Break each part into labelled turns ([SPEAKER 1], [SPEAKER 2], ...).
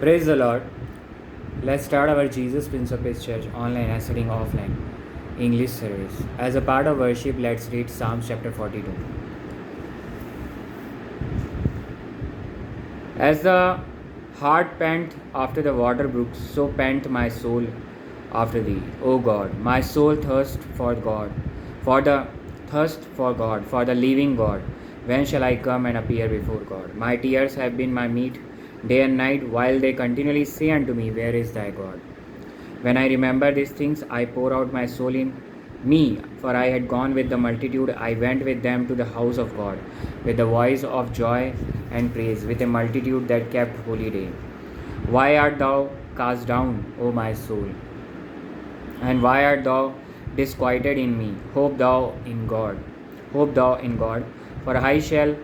[SPEAKER 1] Praise the Lord. Let's start our Jesus Prince of Peace Church online and sitting offline English service. As a part of worship, let's read Psalms chapter 42. As the hart pant after the water brooks, so pant my soul after thee, O God. My soul thirsts for God, for the living God. When shall I come and appear before God? My tears have been my meat day and night, while they continually say unto me, Where is thy God? When I remember these things, I pour out my soul in me, for I had gone with the multitude. I went with them to the house of God, with the voice of joy and praise, with a multitude that kept holy day. Why art thou cast down, O my soul? And why art thou disquieted in me? Hope thou in God. Hope thou in God, for I shall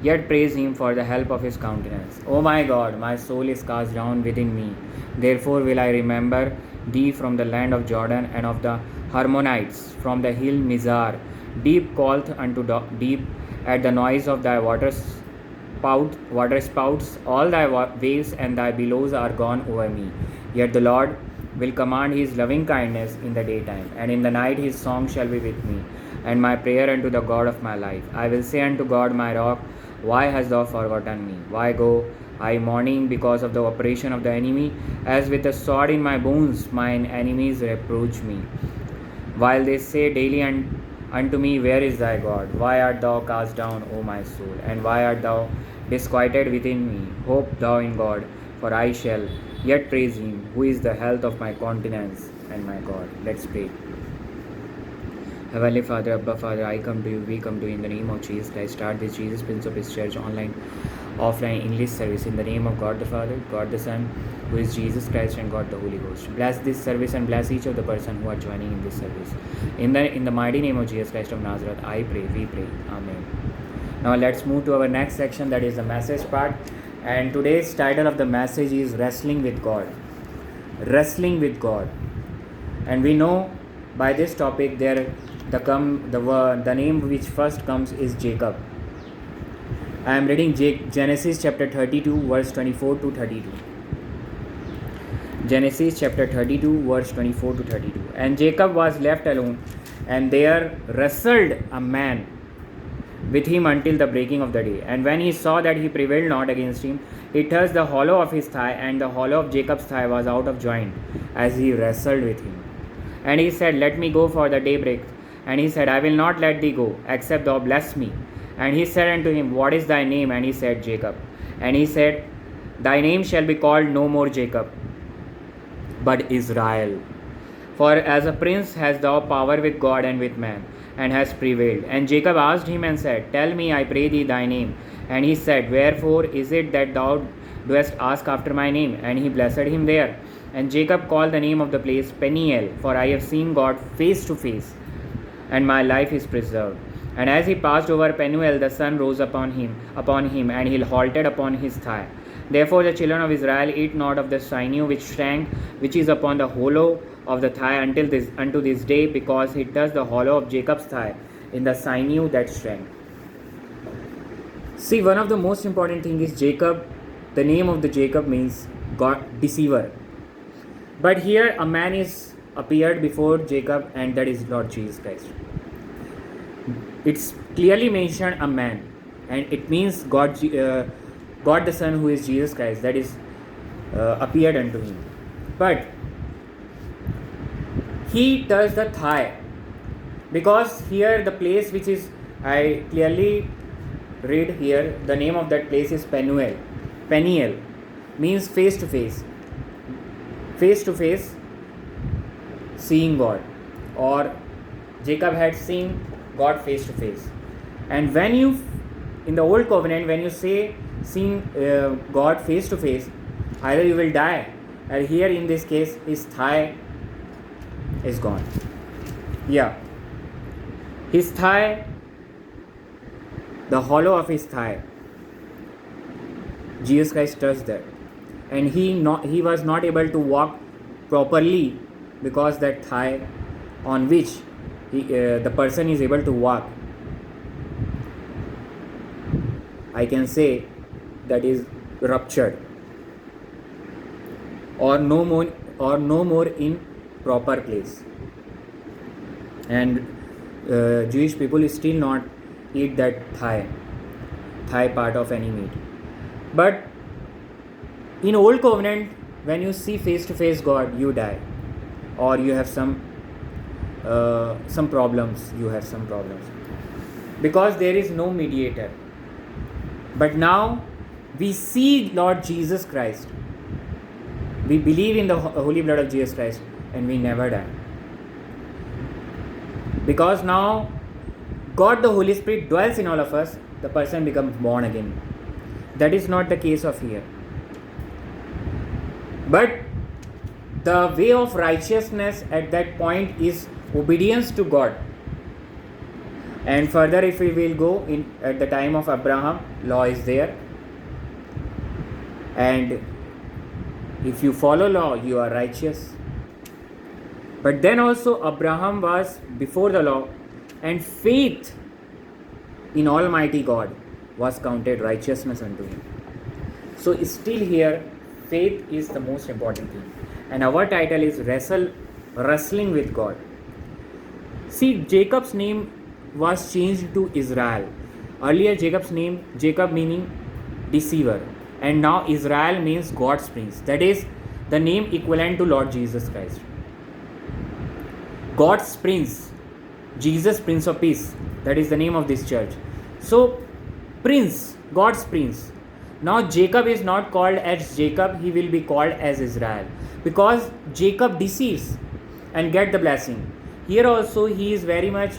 [SPEAKER 1] yet praise him for the help of his countenance. O my God, my soul is cast down within me. Therefore will I remember thee from the land of Jordan and of the Harmonites, from the hill Mizar. Deep calleth unto deep at the noise of thy water spouts. All thy waves and thy billows are gone over me. Yet the Lord will command his loving kindness in the daytime, and in the night his song shall be with me, and my prayer unto the God of my life. I will say unto God my rock, Why hast thou forgotten me? Why go I mourning because of the oppression of the enemy? As with a sword in my bones, mine enemies reproach me. While they say daily unto me, Where is thy God? Why art thou cast down, O my soul? And why art thou disquieted within me? Hope thou in God, for I shall yet praise him, who is the health of my countenance and my God. Let's pray. Heavenly Father, Abba Father, I come to you, we come to you in the name of Jesus Christ. Start this Jesus Prince of His Church online, offline English service in the name of God the Father, God the Son, who is Jesus Christ, and God the Holy Ghost. Bless this service and bless each of the person who are joining in this service. In the mighty name of Jesus Christ of Nazareth, I pray, we pray. Amen. Now let's move to our next section, that is the message part. And today's title of the message is Wrestling with God. Wrestling with God. And we know by this topic the name which first comes is Jacob. I am reading Genesis chapter 32 verse 24 to 32. Genesis chapter 32 verse 24 to 32. And Jacob was left alone, and there wrestled a man with him until the breaking of the day. And when he saw that he prevailed not against him, he touched the hollow of his thigh, and the hollow of Jacob's thigh was out of joint, as he wrestled with him. And he said, Let me go, for the daybreak. And he said, I will not let thee go, except thou bless me. And he said unto him, What is thy name? And he said, Jacob. And he said, Thy name shall be called no more Jacob, but Israel. For as a prince hast thou power with God and with man, and hast prevailed. And Jacob asked him and said, Tell me, I pray thee, thy name. And he said, Wherefore is it that thou dost ask after my name? And he blessed him there. And Jacob called the name of the place Peniel, for I have seen God face to face, and my life is preserved. And as he passed over Penuel, the sun rose upon him, and he halted upon his thigh. Therefore the children of Israel eat not of the sinew which is upon the hollow of the thigh unto this day, because he touched the hollow of Jacob's thigh in the sinew that shrank. See, one of the most important thing is Jacob. The name of the Jacob means God, deceiver. But here a man is appeared before Jacob, and that is Lord Jesus Christ. It's clearly mentioned a man, and it means God the Son, who is Jesus Christ, that is appeared unto him. But he touched the thigh, because here the place which is, I clearly read here, the name of that place is Penuel. Peniel means face to face. Face to face, seeing God, or Jacob had seen God face to face. And when you, in the old covenant, when you say seeing God face to face, either you will die, and here in this case his thigh is gone. Yeah, his thigh, the hollow of his thigh, Jesus Christ touched that, and he was not able to walk properly, because that thigh on which the person is able to walk, I can say, that is ruptured. or no more in proper place. And Jewish people still not eat that thigh part of any meat. But in Old Covenant, when you see face to face God, you die, or you have some problems. You have some problems because there is no mediator. But now we see Lord Jesus Christ. We believe in the holy blood of Jesus Christ, and we never die. Because now God the Holy Spirit dwells in all of us, the person becomes born again. That is not the case of here. But the way of righteousness at that point is obedience to God. And further, if we will go in at the time of Abraham, law is there. And if you follow law, you are righteous. But then also Abraham was before the law, and faith in Almighty God was counted righteousness unto him. So still here, faith is the most important thing. And our title is Wrestling with God. See, Jacob's name was changed to Israel. Earlier Jacob's name, Jacob meaning deceiver. And now Israel means God's prince. That is the name equivalent to Lord Jesus Christ. God's prince, Jesus Prince of Peace. That is the name of this church. So, prince, God's prince. Now Jacob is not called as Jacob, he will be called as Israel. Because Jacob deceives and get the blessing. Here also he is very much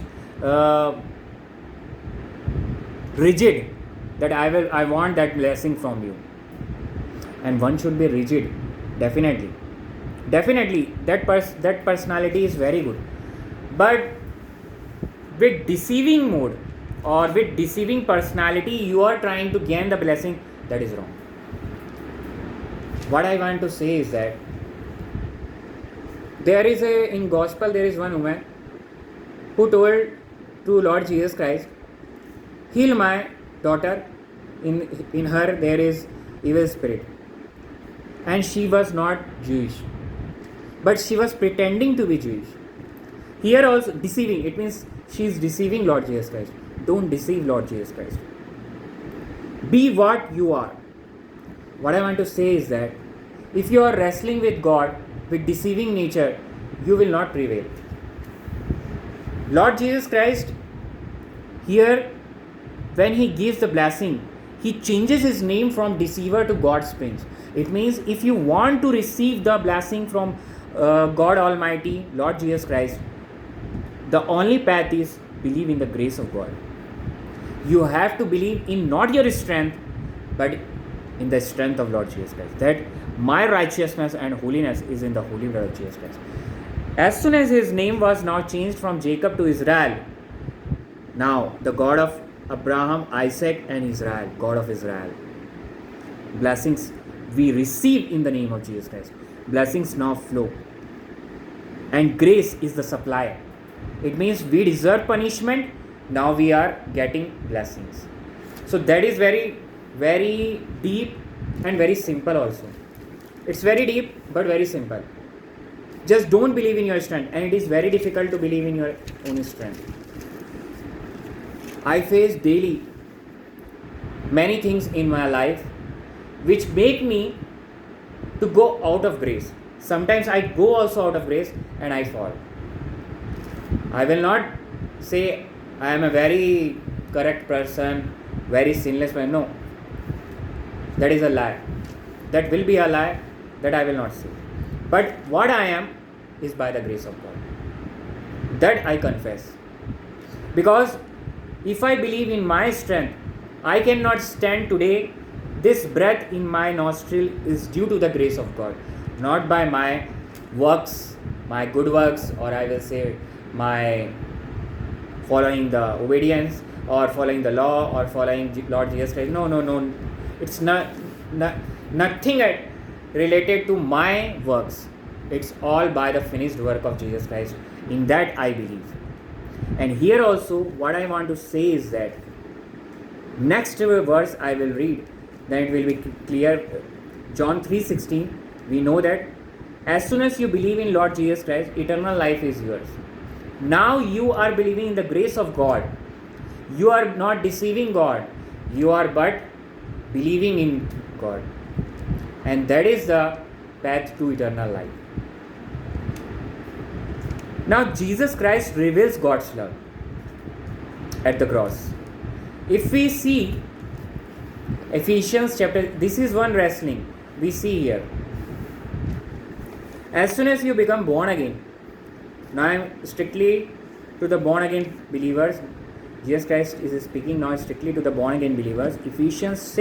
[SPEAKER 1] rigid, that I want that blessing from you. And one should be rigid, definitely. That personality is very good. But with deceiving mode or with deceiving personality, you are trying to gain the blessing. That is wrong. What I want to say is that in gospel there is one woman who told to Lord Jesus Christ, heal my daughter, in her there is evil spirit. And she was not Jewish, but she was pretending to be Jewish. Here also deceiving, it means she is deceiving Lord Jesus Christ. Don't deceive Lord Jesus Christ. Be what you are. What I want to say is that if you are wrestling with God with deceiving nature, you will not prevail. Lord Jesus Christ, here when he gives the blessing, he changes his name from deceiver to God's prince. It means if you want to receive the blessing from God Almighty, Lord Jesus Christ, the only path is believe in the grace of God. You have to believe in not your strength, but in the strength of Lord Jesus Christ. That my righteousness and holiness is in the holy blood of Jesus Christ. As soon as his name was now changed from Jacob to Israel, now the God of Abraham, Isaac and Israel, God of Israel. Blessings we receive in the name of Jesus Christ. Blessings now flow. And grace is the supply. It means we deserve punishment, now we are getting blessings. So that is very, very deep and very simple also. It's very deep but very simple. Just don't believe in your strength, and it is very difficult to believe in your own strength. I face daily many things in my life which make me to go out of grace. Sometimes I go also out of grace and I fall. I will not say I am a very correct person, very sinless man. No. That is a lie. That will be a lie that I will not say. But what I am is by the grace of God. That I confess. Because if I believe in my strength, I cannot stand today. This breath in my nostril is due to the grace of God, not by my works, my good works, or I will say my following the obedience or following the law or following Lord Jesus Christ. No. It's nothing related to my works. It's all by the finished work of Jesus Christ. In that I believe. And here also what I want to say is that next verse I will read, then it will be clear. John 3:16, We know that as soon as you believe in Lord Jesus Christ, eternal life is yours. Now you are believing in the grace of God. You are not deceiving God. You are but believing in God. And that is the path to eternal life. Now Jesus Christ reveals God's love at the cross. If we see Ephesians chapter, this is one wrestling we see here. As soon as you become born again, now I am strictly to the born again believers. Jesus Christ is speaking now strictly to the born again believers. Ephesians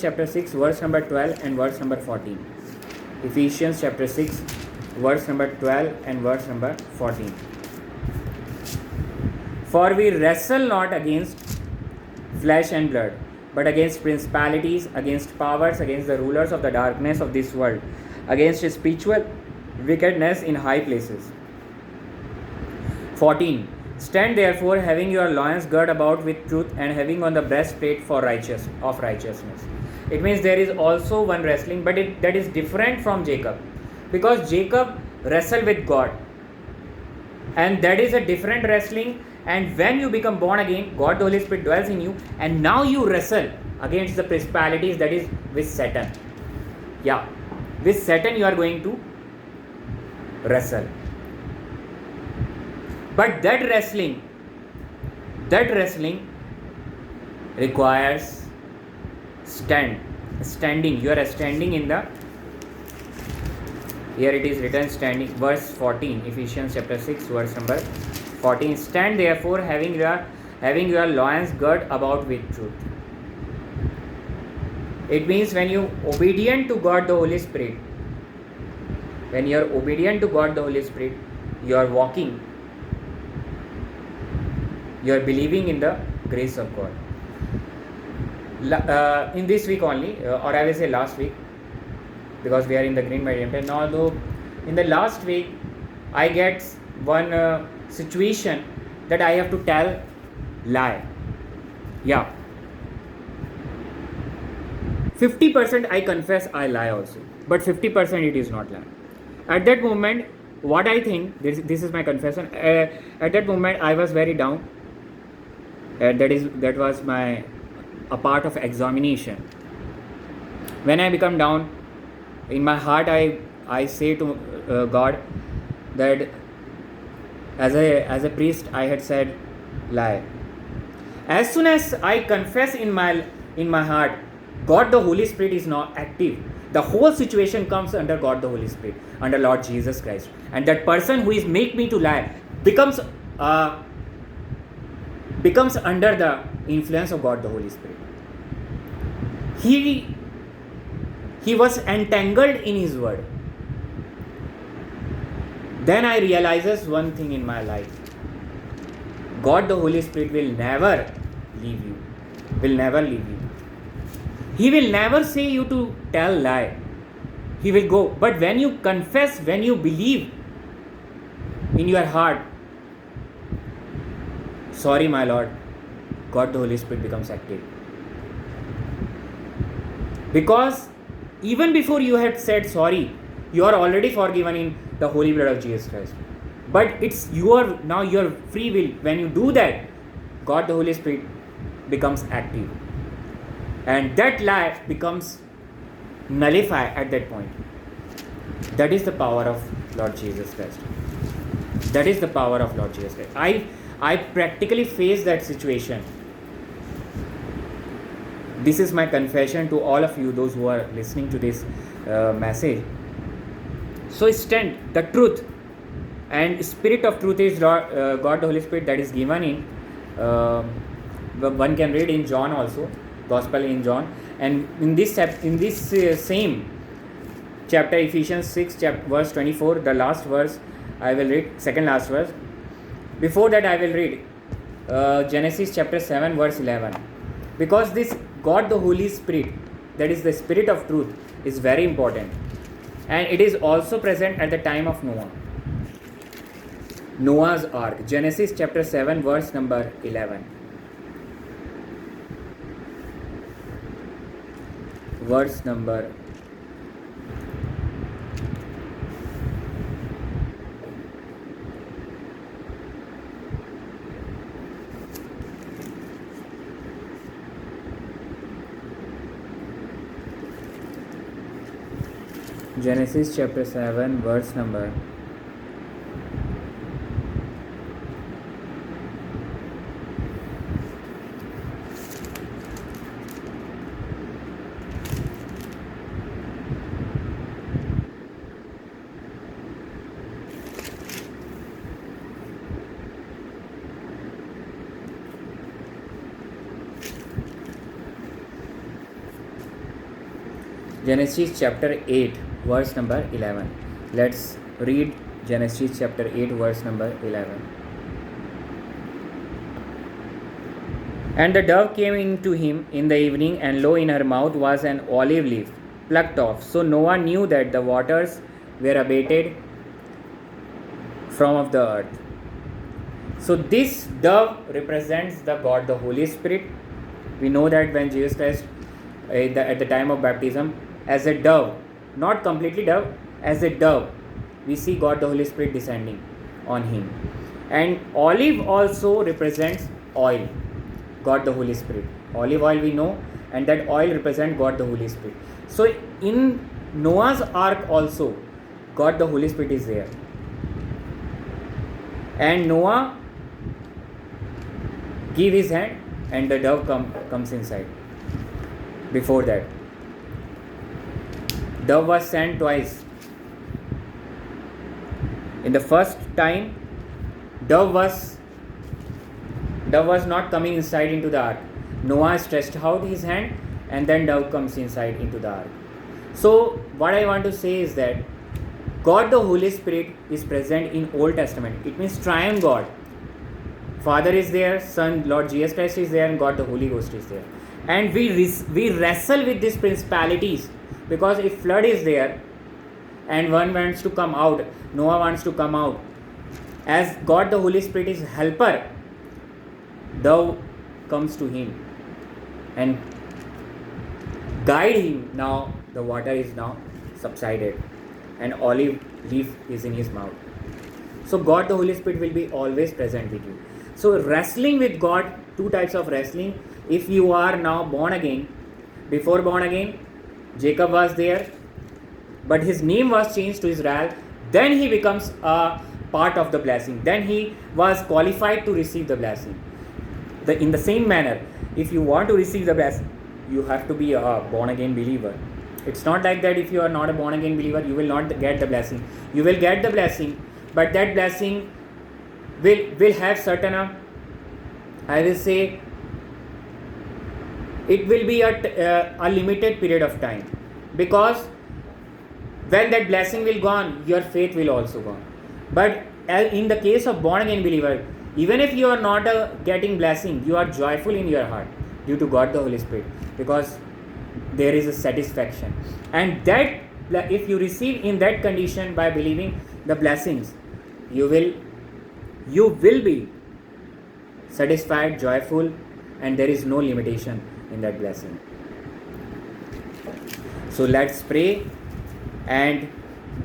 [SPEAKER 1] chapter 6 verse number 12 and verse number 14. Ephesians chapter 6 verse number 12 and verse number 14. For we wrestle not against flesh and blood, but against principalities, against powers, against the rulers of the darkness of this world, against spiritual wickedness in high places. 14. Stand therefore, having your loins girt about with truth, and having on the breastplate of righteousness. It means there is also one wrestling, but that is different from Jacob, because Jacob wrestled with God, and that is a different wrestling. And when you become born again, God the Holy Spirit dwells in you, and now you wrestle against the principalities, that is with Satan. Yeah, with Satan you are going to wrestle. But that wrestling requires standing. You are standing in the, here it is written standing, verse 14, Ephesians chapter 6 verse number 14. Stand therefore, having your loins girt about with truth. It means when you are obedient to God the Holy Spirit, you are walking, you are believing in the grace of God. In this week only, or I will say last week, because we are in the Green Medium. Now, though, in the last week, I get one situation that I have to tell lie. Yeah. 50% I confess I lie also, but 50% it is not lie. At that moment, what I think, this is my confession. At that moment, I was very down. That was a part of examination. When I become down, in my heart I say to God that as a priest I had said lie. As soon as I confess in my heart, God the Holy Spirit is now active. The whole situation comes under God the Holy Spirit, under Lord Jesus Christ, and that person who is make me to lie becomes under the influence of God the Holy Spirit. He was entangled in his word. Then I realizes one thing in my life. God the Holy Spirit will never leave you. He will never say you to tell lie. He will go. But when you confess, when you believe in your heart, sorry my Lord, God the Holy Spirit becomes active. Because even before you had said sorry, you are already forgiven in the holy blood of Jesus Christ. But it's your free will. When you do that, God the Holy Spirit becomes active. And that lie becomes nullified at that point. That is the power of Lord Jesus Christ. I practically faced that situation. This is my confession to all of you, those who are listening to this message. So stand the truth, and Spirit of truth is God the Holy Spirit, that is given in one can read in John also, Gospel in John, and in this same chapter, Ephesians 6 verse 24, the last verse I will read, second last verse. Before that I will read Genesis chapter 7 verse 11, because this God the Holy Spirit, that is the Spirit of truth, is very important, and it is also present at the time of Noah's ark. Genesis chapter 7 verse number 11. Verse number Genesis chapter 7, verse number 8, verse number 11. Let's read Genesis chapter 8, verse number 11. And the dove came into him in the evening, and lo, in her mouth was an olive leaf plucked off. So Noah knew that the waters were abated from of the earth. So this dove represents the God, the Holy Spirit. We know that when Jesus Christ, at the time of baptism, as a dove, not completely dove, as a dove, we see God, the Holy Spirit, descending on him. And olive also represents oil, God the Holy Spirit. Olive oil we know, and that oil represents God the Holy Spirit. So in Noah's ark also, God the Holy Spirit is there. And Noah give his hand, and the dove comes inside. Before that, dove was sent twice. In the first time, dove was not coming inside into the ark. Noah stretched out his hand, and then dove comes inside into the ark. So what I want to say is that God the Holy Spirit is present in Old Testament. It means triune God. Father is there, Son, Lord Jesus Christ is there, and God the Holy Ghost is there. And we wrestle with these principalities, because if flood is there and one wants to come out, Noah wants to come out, as God the Holy Spirit is helper, dove comes to him and guide him. Now the water is now subsided, and olive leaf is in his mouth. So God the Holy Spirit will be always present with you. So wrestling with God, two types of wrestling. If you are now born again, before born again, Jacob was there, but his name was changed to Israel. Then he becomes a part of the blessing. Then he was qualified to receive the blessing. In the same manner, if you want to receive the blessing, you have to be a born again believer. It's not like that if you are not a born again believer, you will not get the blessing. You will get the blessing, but that blessing will have certain, I will say, it will be a limited period of time, because when that blessing will gone, your faith will also gone. But in the case of born again believer, even if you are not getting blessing, you are joyful in your heart due to God the Holy Spirit, because there is a satisfaction. And that if you receive in that condition by believing the blessings, you will be satisfied, joyful, and there is no limitation in that blessing. So let's pray. And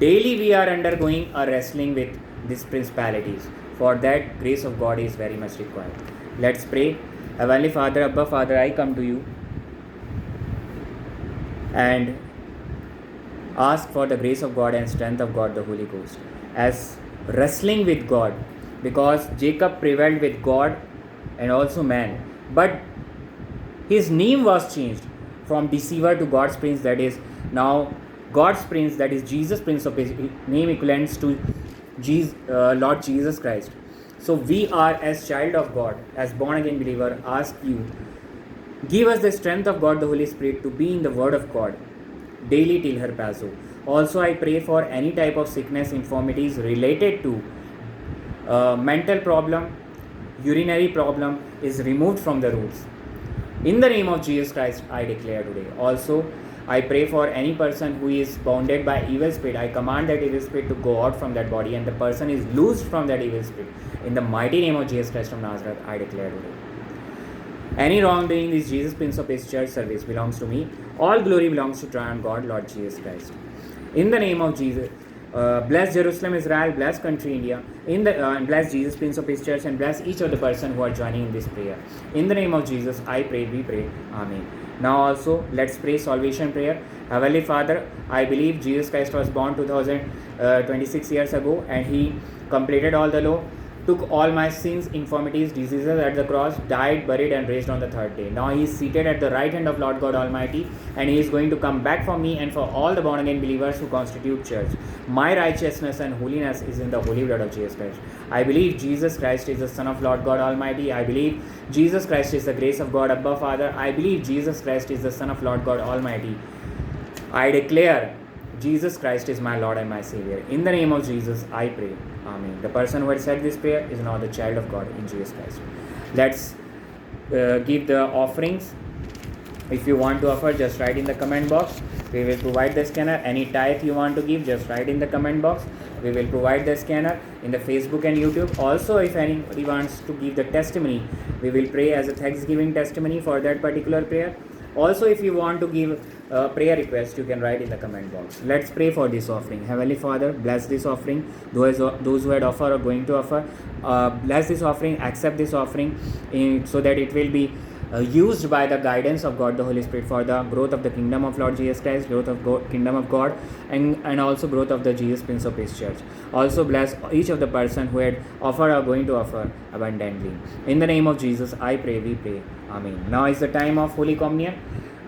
[SPEAKER 1] daily we are undergoing a wrestling with these principalities. For that, grace of God is very much required. Let's pray. Heavenly Father, Abba Father, I come to you and ask for the grace of God and strength of God the Holy Ghost as wrestling with God, because Jacob prevailed with God and also man, but his name was changed from deceiver to God's prince, that is now God's prince, that is Jesus, prince of his name equivalents to Lord Jesus Christ. So we are, as child of God, as born again believer, ask you, give us the strength of God the Holy Spirit to be in the word of God daily till her paso. Also I pray for any type of sickness, infirmities related to mental problem, urinary problem is removed from the roots. In the name of Jesus Christ, I declare today. Also, I pray for any person who is bounded by evil spirit. I command that evil spirit to go out from that body, and the person is loosed from that evil spirit. In the mighty name of Jesus Christ of Nazareth, I declare today. Any wrongdoing is Jesus, Prince of His church service, belongs to me. All glory belongs to triune God, Lord Jesus Christ. In the name of Jesus, bless Jerusalem, Israel, bless country India, and bless Jesus, Prince of His church, and bless each of the person who are joining in this prayer. In the name of Jesus, I pray, we pray. Amen. Now also, let's pray salvation prayer. Heavenly Father, I believe Jesus Christ was born 2026 years ago, and He completed all the law, took all my sins, infirmities, diseases at the cross, died, buried, and raised on the third day. Now He is seated at the right hand of Lord God Almighty, and He is going to come back for me and for all the born again believers who constitute church. My righteousness and holiness is in the holy blood of Jesus Christ. I believe Jesus Christ is the Son of Lord God Almighty. I believe Jesus Christ is the grace of God above Father. I believe Jesus Christ is the Son of Lord God Almighty. I declare Jesus Christ is my Lord and my Savior. In the name of Jesus, I pray. Amen. The person who had said this prayer is now the child of God in Jesus Christ. Let's give the offerings. If you want to offer, just write in the comment box. We will provide the scanner. Any tithe you want to give, just write in the comment box. We will provide the scanner in the Facebook and YouTube. Also, if anybody wants to give the testimony, we will pray as a Thanksgiving testimony for that particular prayer. Also, if you want to give a prayer request, you can write in the comment box. Let's pray for this offering. Heavenly Father, bless this offering. Those who had offered or going to offer, bless this offering, accept this offering so that it will be used by the guidance of God the Holy Spirit for the growth of the kingdom of Lord Jesus Christ, growth of kingdom of God, and also growth of the Jesus Prince of Peace Church. Also bless each of the person who had offered or going to offer abundantly. In the name of Jesus, I pray, we pray. Amen. Now is the time of Holy Communion.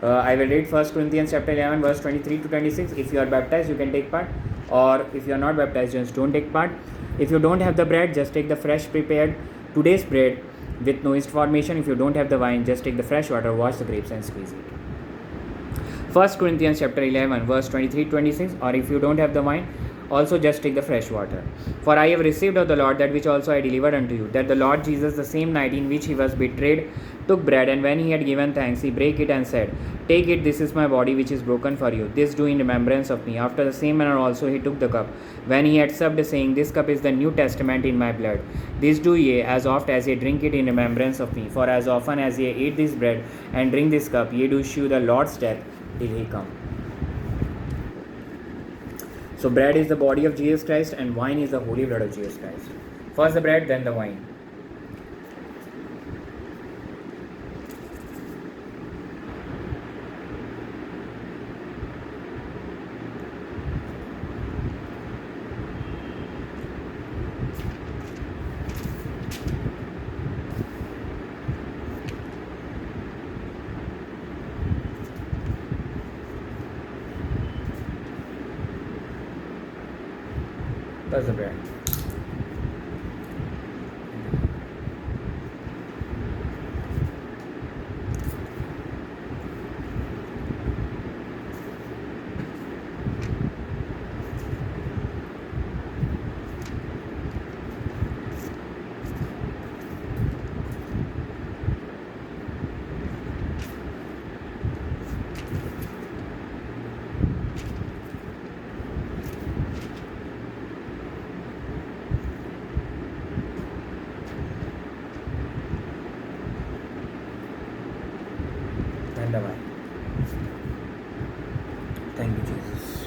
[SPEAKER 1] I will read 1 Corinthians chapter 11 verse 23 to 26. If you are baptized, you can take part, or if you are not baptized, just don't take part. If you don't have the bread, just take the fresh prepared today's bread with no yeast formation. If you don't have the wine, just take the fresh water, wash the grapes and squeeze it. 1 Corinthians chapter 11 verse 23-26. Or if you don't have the wine, also just take the fresh water. For I have received of the Lord that which also I delivered unto you, that the Lord Jesus, the same night in which he was betrayed, took bread, and when he had given thanks, he brake it and said, Take it, this is my body which is broken for you. This do in remembrance of me. After the same manner also he took the cup, when he had supped, saying, This cup is the New Testament in my blood. This do ye, as oft as ye drink it, in remembrance of me. For as often as ye eat this bread and drink this cup, ye do shew the Lord's death till he come. So bread is the body of Jesus Christ, and wine is the holy blood of Jesus Christ. First the bread, then the wine. That's the bread. And the wine. Thank you, Jesus.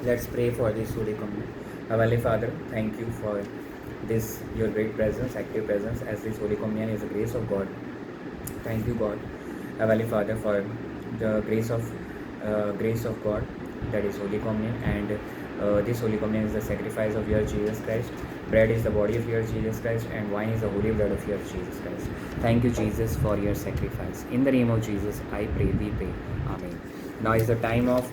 [SPEAKER 1] Let's pray for this Holy Communion. Heavenly Father, thank you for this, your great presence, active presence, as this Holy Communion is the grace of God. Thank you, God, Heavenly Father, for the grace of God, that is Holy Communion, and this Holy Communion is the sacrifice of your Jesus Christ. Bread is the body of your Jesus Christ, and wine is the holy blood of your Jesus Christ. Thank you, Jesus, for your sacrifice. In the name of Jesus, I pray, we pray. Amen. Now is the time of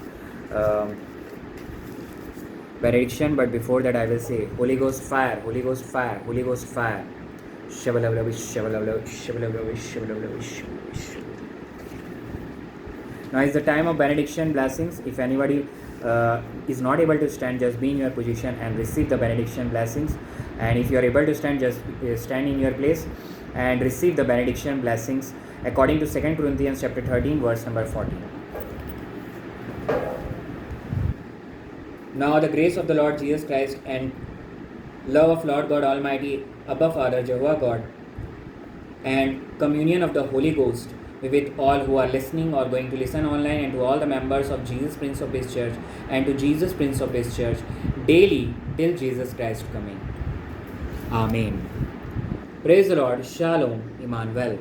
[SPEAKER 1] benediction, but before that I will say, Holy Ghost fire, Holy Ghost fire, Holy Ghost fire. Now is the time of benediction, blessings. If anybody is not able to stand, just be in your position and receive the benediction blessings. And if you are able to stand, just stand in your place and receive the benediction blessings according to 2 Corinthians chapter 13 verse number 14. Now the grace of the Lord Jesus Christ and love of Lord God Almighty, Abba Father, Jehovah God, and communion of the Holy Ghost with all who are listening or going to listen online, and to all the members of Jesus Prince of Peace Church and to Jesus Prince of Peace Church daily till Jesus Christ coming. Amen. Praise the Lord. Shalom. Emmanuel.